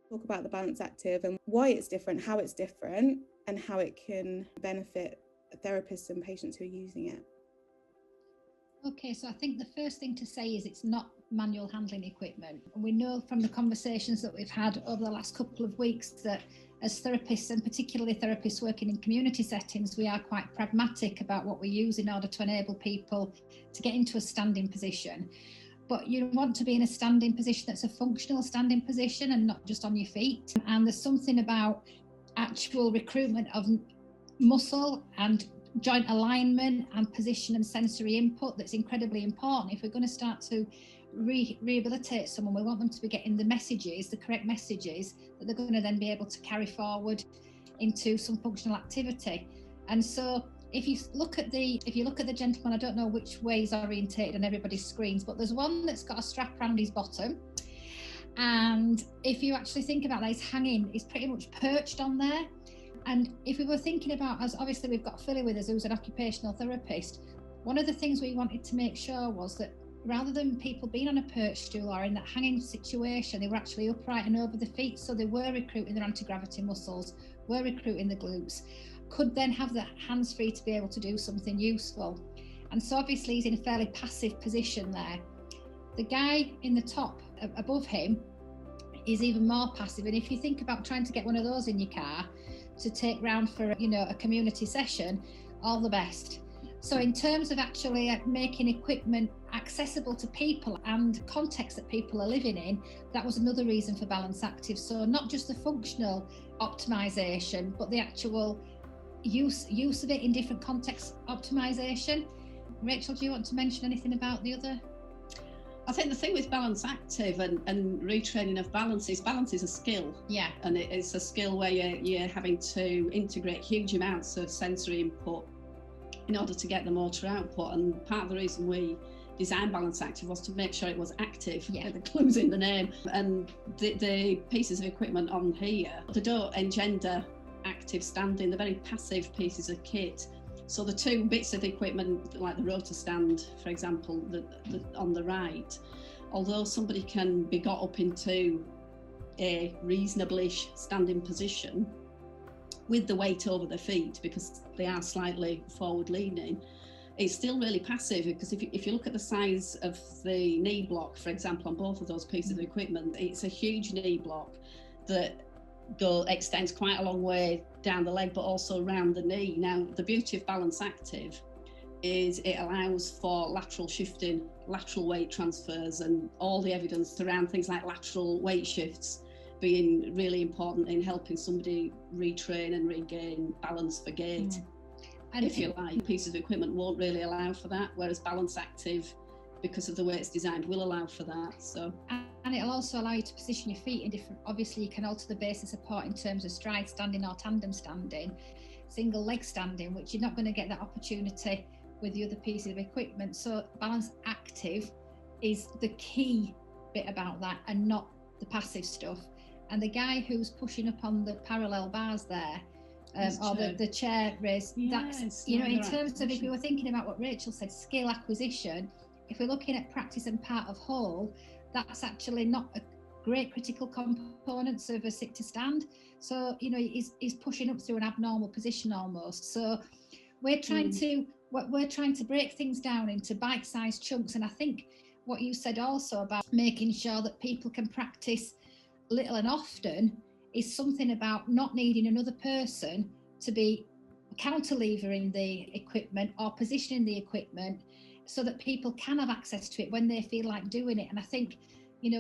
talk about the Balance Active and why it's different, how it's different, and how it can benefit therapists and patients who are using it. Okay, so I think the first thing to say is it's not manual handling equipment. We know from the conversations that we've had over the last couple of weeks that as therapists, and particularly therapists working in community settings, we are quite pragmatic about what we use in order to enable people to get into a standing position. But you want to be in a standing position that's a functional standing position and not just on your feet. And there's something about actual recruitment of muscle and joint alignment and position and sensory input that's incredibly important. If we're going to start to rehabilitate someone, we want them to be getting the messages, the correct messages, that they're going to then be able to carry forward into some functional activity. And so if you look at the gentleman, I don't know which way he's orientated on everybody's screens, but there's one that's got a strap around his bottom. And if you actually think about that, he's hanging, he's pretty much perched on there. And if we were thinking about, as obviously we've got Philly with us, who's an occupational therapist, one of the things we wanted to make sure was that rather than people being on a perch stool or in that hanging situation, they were actually upright and over the feet. So they were recruiting their anti-gravity muscles, were recruiting the glutes, could then have the hands free to be able to do something useful. And so obviously he's in a fairly passive position there. The guy in the top above him is even more passive. And if you think about trying to get one of those in your car to take round for, a community session, all the best. So in terms of actually making equipment accessible to people and context that people are living in, that was another reason for Balance Active. So not just the functional optimization, but the actual use of it in different contexts optimization. Rachel, do you want to mention anything about the other? I think the thing with Balance Active and retraining of balance is a skill. Yeah. And it's a skill where you're having to integrate huge amounts of sensory input in order to get the motor output. And part of the reason we designed Balance Active was to make sure it was active. Yeah. The clue's in the name. And the pieces of equipment on here, they don't engender active standing. They're very passive pieces of kit. So the two bits of equipment, like the rotor stand, for example, on the right, although somebody can be got up into a reasonably-ish standing position with the weight over their feet, because they are slightly forward leaning, it's still really passive, because if you look at the size of the knee block, for example, on both of those pieces of equipment, it's a huge knee block that extends quite a long way down the leg, but also around the knee. Now, the beauty of Balance Active is it allows for lateral shifting, lateral weight transfers, and all the evidence around things like lateral weight shifts being really important in helping somebody retrain and regain balance for gait. And if you like, pieces of equipment won't really allow for that, whereas Balance Active, because of the way it's designed, will allow for that. So. And it'll also allow you to position your feet in different, obviously you can alter the base of support in terms of stride standing or tandem standing, single leg standing, which you're not going to get that opportunity with the other pieces of equipment. So Balance Active is the key bit about that and not the passive stuff. And the guy who's pushing up on the parallel bars there, or the chair raise, that's, in terms of, if we were thinking about what Rachel said, skill acquisition, if we're looking at practice and part of whole, that's actually not a great critical components of a sit to stand. So, he's pushing up through an abnormal position almost. So we're trying to break things down into bite-sized chunks. And I think what you said also about making sure that people can practice little and often is something about not needing another person to be counterlevering the equipment or positioning the equipment so that people can have access to it when they feel like doing it. And I think,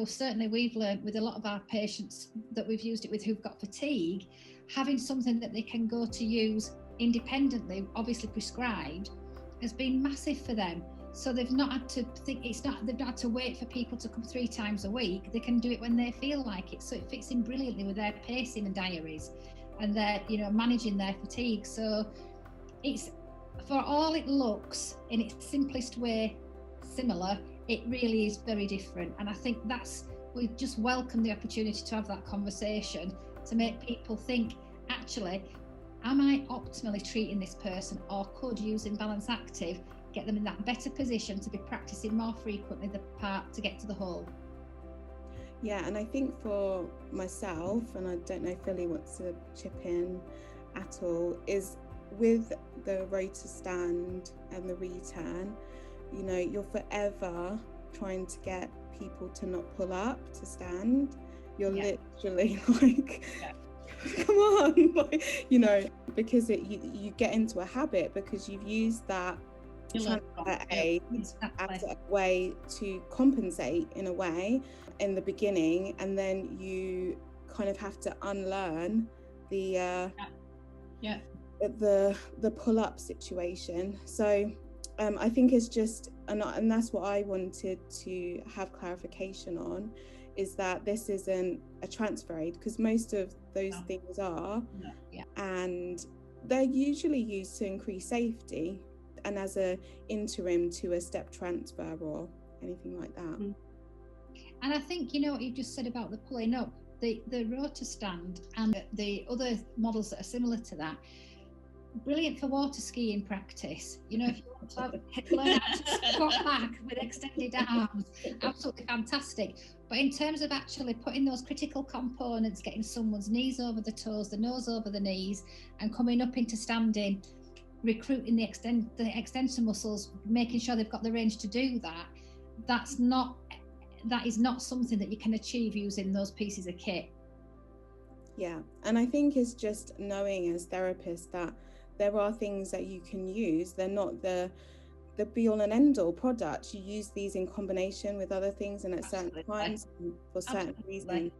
certainly we've learned with a lot of our patients that we've used it with who've got fatigue, having something that they can go to use independently, obviously prescribed, has been massive for them. So they've not had to think, they've not had to wait for people to come 3 times a week. They can do it when they feel like it. So it fits in brilliantly with their pacing and diaries and their, managing their fatigue. So it's, for all it looks in its simplest way similar, it really is very different. And I think we just welcome the opportunity to have that conversation to make people think, actually, am I optimally treating this person, or could using Balance Active get them in that better position to be practicing more frequently the part to get to the whole? Yeah, and I think for myself, and I don't know if Philly wants to chip in at all, is with the rotor stand and the return, you know, you're forever trying to get people to not pull up to stand. You're literally like, come on, like, you know, because you get into a habit because you've used that transfer aid as a way to compensate in a way in the beginning, and then you kind of have to unlearn the pull-up situation. So I think it's just, and that's what I wanted to have clarification on, is that this isn't a transfer aid, because most of those things are, and they're usually used to increase safety and as a interim to a step transfer or anything like that. And I think, you know, what you just said about the pulling up, the rotor stand and the other models that are similar to that, brilliant for water skiing practice. You know, if you want to learn how to squat back with extended arms, absolutely fantastic. But in terms of actually putting those critical components, getting someone's knees over the toes, the nose over the knees, and coming up into standing, recruiting the extensor muscles, making sure they've got the range to do that, that is not something that you can achieve using those pieces of kit. Yeah, and I think it's just knowing as therapists that there are things that you can use. They're not the be all and end all product. You use these in combination with other things and at certain times for certain reasons.